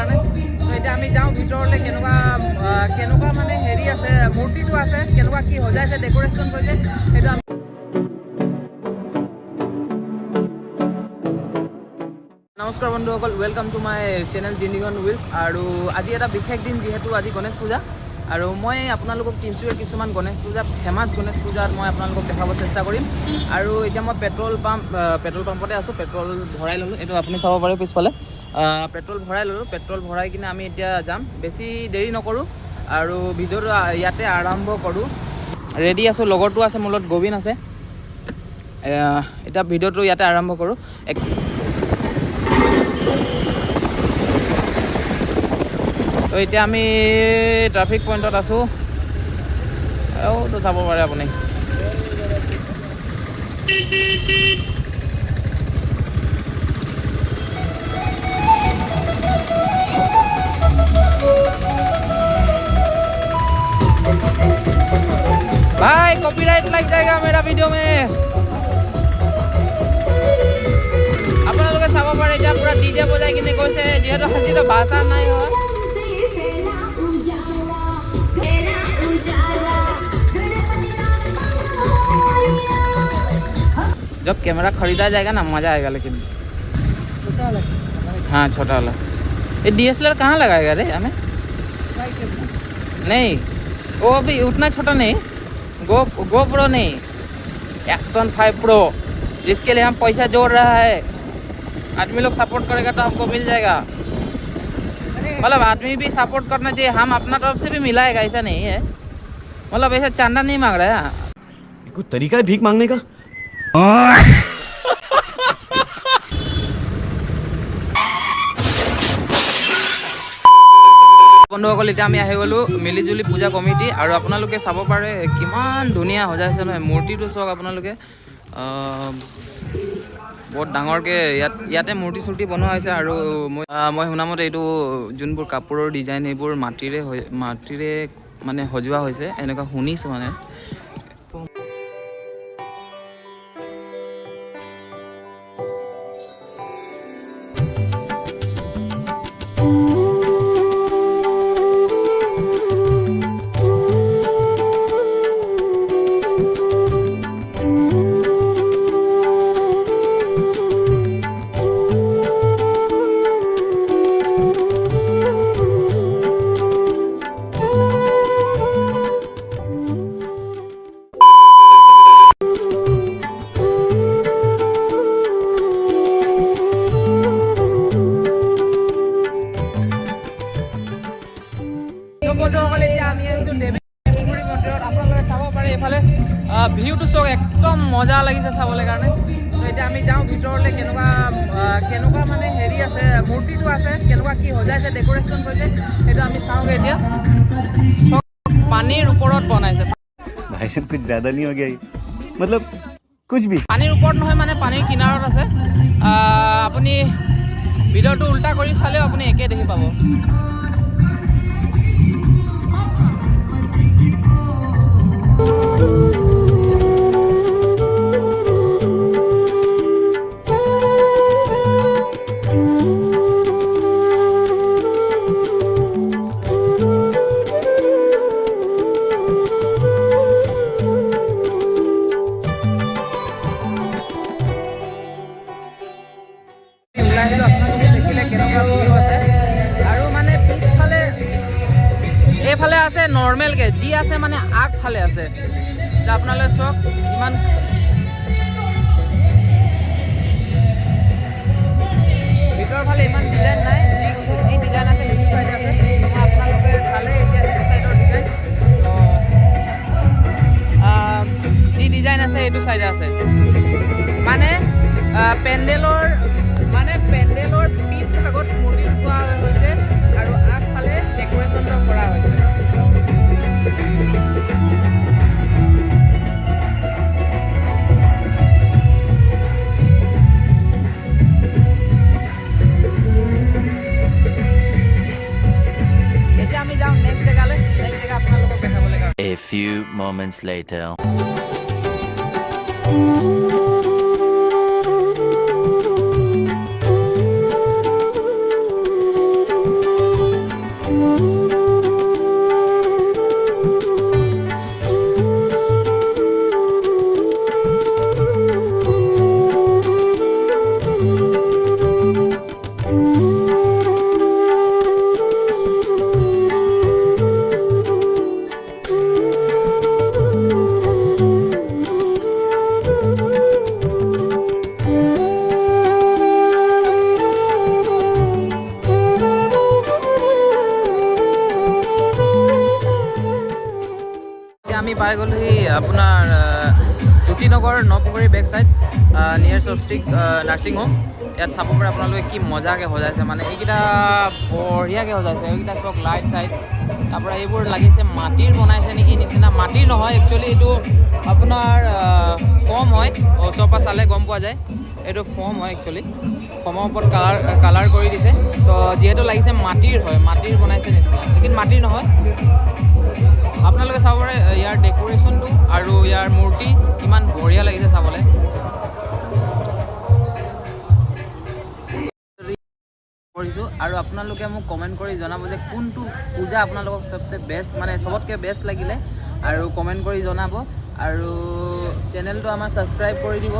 কাৰণে তো এতিয়া আমি যাওঁ ভিতৰলৈ কেনেকুৱা মানে হেৰি আছে মূৰ্তিটো আছে কেনেকুৱা কি সজাইছে ডেক'ৰেশ্যন কৰিছে সেইটো আমি নমস্কাৰ বন্ধুসকল ৱেলকাম টু মাই চেনেল জিনিগন উইলছ আৰু আজি এটা বিশেষ দিন যিহেতু আজি গণেশ পূজা আৰু মই আপোনালোকক তিনিচুকীয়াৰ কিছুমান গণেশ পূজা ফেমাছ গণেশ পূজাত মই আপোনালোকক দেখাব চেষ্টা কৰিম আৰু এতিয়া মই পেট্ৰল পাম্পতে আছোঁ পেট্ৰল ভৰাই ল'লোঁ এইটো আপুনি চাব পাৰে পিছফালে পেট্ৰল ভৰাই ল'লোঁ পেট্ৰল ভৰাই কিনে আমি এতিয়া যাম বেছি দেৰি নকৰোঁ আৰু ভিডিঅ'টো ইয়াতে আৰম্ভ কৰোঁ ৰেডি আছোঁ লগৰটো আছে মোৰ লগত গোবিন আছে এতিয়া ভিডিঅ'টো ইয়াতে আৰম্ভ কৰোঁ তো এতিয়া আমি ট্ৰাফিক পইণ্টত আছোঁ তো চাব পাৰে আপুনি भाई कॉपीराइट लग जाएगा मेरा वीडियो में আপোনালোকে চাব পাৰে এতিয়া পুৰা ডিজে বজাই কিনে গৈছে যিহেতু আজিতো ভাষা নাই হয় जब कैमरा खरीदा जाएगा ना मज़ा आएगा लेकिन हाँ छोटा वाला ये DSLR कहाँ लगाएगा रे हमें नहीं वो अभी उतना छोटा नहीं गो प्रो नहीं एक्शन 5 प्रो जिसके लिए हम पैसा जोड़ रहा है आदमी लोग सपोर्ट करेगा तो हमको मिल जाएगा मतलब आदमी भी सपोर्ट करना चाहिए हम अपना तरफ से भी मिलाएगा ऐसा नहीं है मतलब ऐसा चांदा नहीं मांग रहा है कुछ तरीका है भीख मांगने का বন্ধুসকল এতিয়া আমি আহি গ'লোঁ মিলিজুলি পূজা কমিটি আৰু আপোনালোকে চাব পাৰে কিমান ধুনীয়া সজাইছে নহয় মূৰ্তিটো চাওক আপোনালোকে বহুত ডাঙৰকৈ ইয়াতে মূৰ্তি চূৰ্তি বনোৱা হৈছে আৰু মই শুনামতে এইটো যোনবোৰ কাপোৰৰ ডিজাইন এইবোৰ মাটিৰে মানে সজোৱা হৈছে এনেকুৱা শুনিছোঁ মানে ভিউটো চাওক একদম মজা লাগিছে চাবলৈ কাৰণে তো এতিয়া আমি যাওঁ ভিতৰলৈ কেনেকুৱা মানে হেৰি আছে মূৰ্তিটো আছে কেনেকুৱা কি সজাইছে ডেক'ৰেশ্যন কৰিছে সেইটো আমি চাওঁগৈ এতিয়া পানীৰ ওপৰত বনাইছে भाई साहब कुछ ज़्यादा नहीं हो गया ये मतलब कुछ भी পানীৰ ওপৰত নহয় মানে পানীৰ কিনাৰত আছে আপুনি ভিডিঅ'টো উল্টা কৰি চালেও আপুনি একে দেখি পাব আপোনালোকে দেখিলে কেনেকুৱা ভিউ আছে আৰু মানে পিছফালে এইফালে আছে নৰ্মেলকৈ যি আছে মানে আগফালে আছে এতিয়া আপোনালোকে চাওক ইমান ভিতৰৰ ফালে ইমান ডিজাইন নাই যি ডিজাইন আছে সেইটো চাইডে আছে আপোনালোকে চালে এতিয়া সেইটো চাইডৰ ডিজাইন যি ডিজাইন আছে সেইটো চাইডে আছে মানে পেণ্ডেলৰ পিছ ভাগত মূৰ্তি চোৱা হৈছে আৰু আগফালে ডেক'ৰেশ্যনটো কৰা হৈছে এতিয়া আমি যাওঁ নেক্সট জেগালৈ নেক্সট জেগা আপোনালোকক দেখাবলৈ কাৰণে A few moments later আমি পাই গ'লোহি আপোনাৰ জ্যোতিনগৰ নপুখুৰী বেক চাইড নিয়াৰ স্বস্তিক নাৰ্ছিং হোম। ইয়াত চাব পাৰে আপোনালোকে কি মজাকৈ সজাইছে, মানে এইকেইটা বঢ়িয়াকৈ সজাইছে। এইকেইটা চব লাইট চাইট, তাৰপৰা এইবোৰ লাগিছে মাটিৰ বনাইছে নেকি নিচিনা। মাটিৰ নহয়, একচুৱেলি এইটো আপোনাৰ ফৰ্ম হয়, ওচৰৰ পৰা চালে গম পোৱা যায় এইটো ফৰ্ম হয়। একচুৱেলি ফৰ্মৰ ওপৰত কালাৰ কৰি দিছে, তো যিহেতু লাগিছে মাটিৰ হয়, মাটিৰ বনাইছে নিচিনা, লেকিন মাটিৰ নহয়। আপোনালোকে চাব পাৰে ইয়াৰ ডেক'ৰেশ্যনটো আৰু ইয়াৰ মূৰ্তি কিমান বঢ়িয়া লাগিছে চাবলৈ। কৰিছোঁ আৰু আপোনালোকে মোক কমেণ্ট কৰি জনাব যে কোনটো পূজা আপোনালোকক চবচে বেষ্ট, মানে চবতকৈ বেষ্ট লাগিলে, আৰু কমেণ্ট কৰি জনাব। আৰু চেনেলটো আমাৰ ছাবস্ক্ৰাইব কৰি দিব,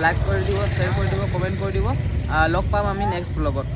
লাইক কৰি দিব, শ্বেয়াৰ কৰি দিব, কমেণ্ট কৰি দিব। লগ পাম আমি নেক্সট ব্লগত।